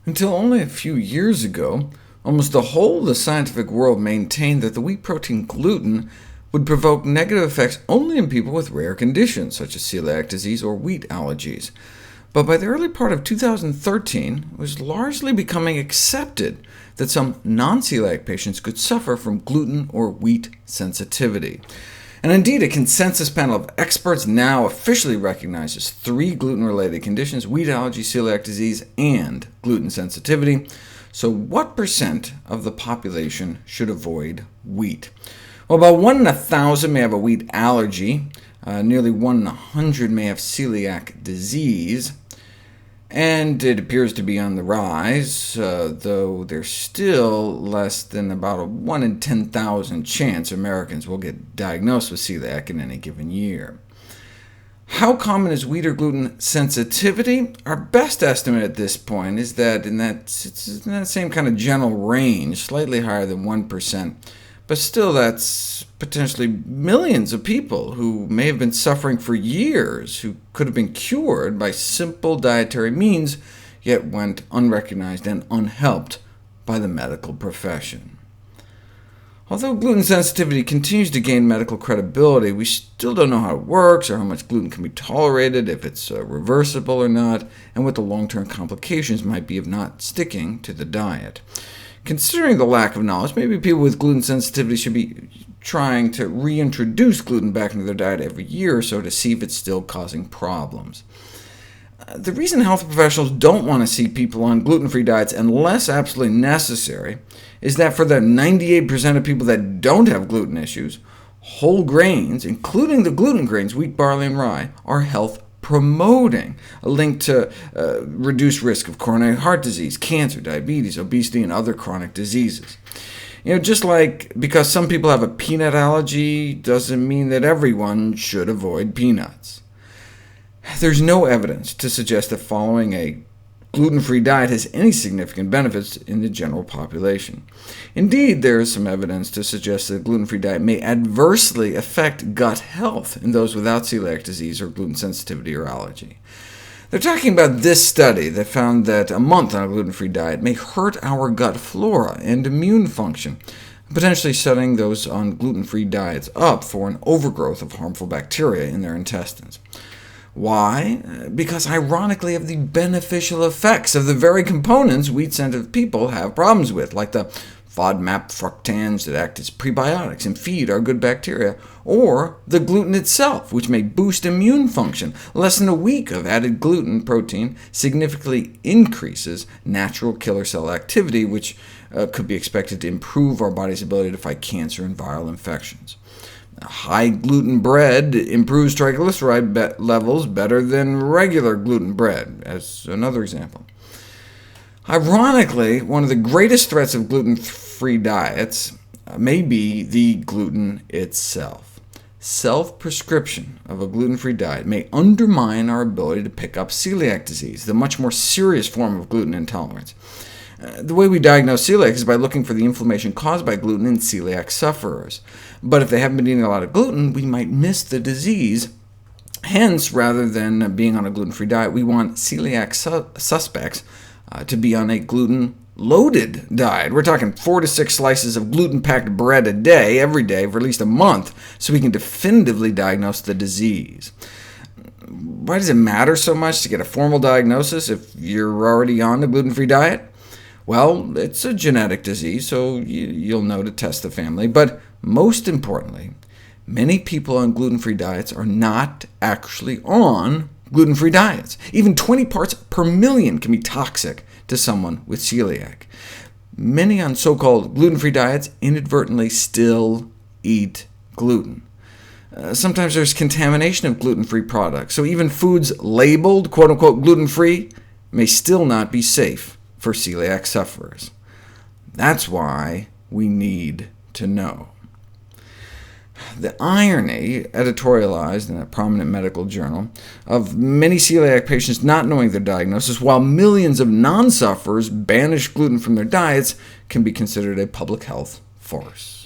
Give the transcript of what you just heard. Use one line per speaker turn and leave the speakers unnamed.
Until only a few years ago, almost the whole of the scientific world maintained that the wheat protein gluten would provoke negative effects only in people with rare conditions, such as celiac disease or wheat allergies. But by the early part of 2013, it was largely becoming accepted that some non-celiac patients could suffer from gluten or wheat sensitivity. And indeed, a consensus panel of experts now officially recognizes 3 gluten-related conditions: wheat allergy, celiac disease, and gluten sensitivity. So what percent of the population should avoid wheat? Well, about 1 in 1,000 may have a wheat allergy, nearly 1 in 100 may have celiac disease, and it appears to be on the rise, though there's still less than about a 1 in 10,000 chance Americans will get diagnosed with celiac in any given year. How common is wheat or gluten sensitivity? Our best estimate at this point is that it's in that same kind of general range, slightly higher than 1%. But still, that's potentially millions of people who may have been suffering for years, who could have been cured by simple dietary means, yet went unrecognized and unhelped by the medical profession. Although gluten sensitivity continues to gain medical credibility, we still don't know how it works, or how much gluten can be tolerated, if it's reversible or not, and what the long-term complications might be of not sticking to the diet. Considering the lack of knowledge, maybe people with gluten sensitivity should be trying to reintroduce gluten back into their diet every year or so to see if it's still causing problems. The reason health professionals don't want to see people on gluten-free diets unless absolutely necessary is that for the 98% of people that don't have gluten issues, whole grains, including the gluten grains, wheat, barley, and rye, are health-promoting, a link to reduced risk of coronary heart disease, cancer, diabetes, obesity, and other chronic diseases. Just like because some people have a peanut allergy doesn't mean that everyone should avoid peanuts. There's no evidence to suggest that following a gluten-free diet has any significant benefits in the general population. Indeed, there is some evidence to suggest that a gluten-free diet may adversely affect gut health in those without celiac disease or gluten sensitivity or allergy. They're talking about this study that found that a month on a gluten-free diet may hurt our gut flora and immune function, potentially setting those on gluten-free diets up for an overgrowth of harmful bacteria in their intestines. Why? Because ironically of the beneficial effects of the very components wheat-sensitive people have problems with, like the FODMAP fructans that act as prebiotics and feed our good bacteria, or the gluten itself, which may boost immune function. Less than a week of added gluten protein significantly increases natural killer cell activity, which could be expected to improve our body's ability to fight cancer and viral infections. High-gluten bread improves triglyceride levels better than regular gluten bread, as another example. Ironically, one of the greatest threats of gluten-free diets may be the gluten itself. Self-prescription of a gluten-free diet may undermine our ability to pick up celiac disease, the much more serious form of gluten intolerance. The way we diagnose celiac is by looking for the inflammation caused by gluten in celiac sufferers. But if they haven't been eating a lot of gluten, we might miss the disease. Hence, rather than being on a gluten-free diet, we want celiac suspects to be on a gluten-loaded diet. We're talking 4 to 6 slices of gluten-packed bread a day, every day, for at least a month, so we can definitively diagnose the disease. Why does it matter so much to get a formal diagnosis if you're already on a gluten-free diet? Well, it's a genetic disease, so you'll know to test the family. But most importantly, many people on gluten-free diets are not actually on gluten-free diets. Even 20 parts per million can be toxic to someone with celiac. Many on so-called gluten-free diets inadvertently still eat gluten. Sometimes there's contamination of gluten-free products, so even foods labeled quote-unquote gluten-free may still not be safe for celiac sufferers. That's why we need to know. The irony, editorialized in a prominent medical journal, of many celiac patients not knowing their diagnosis, while millions of non-sufferers banish gluten from their diets, can be considered a public health farce.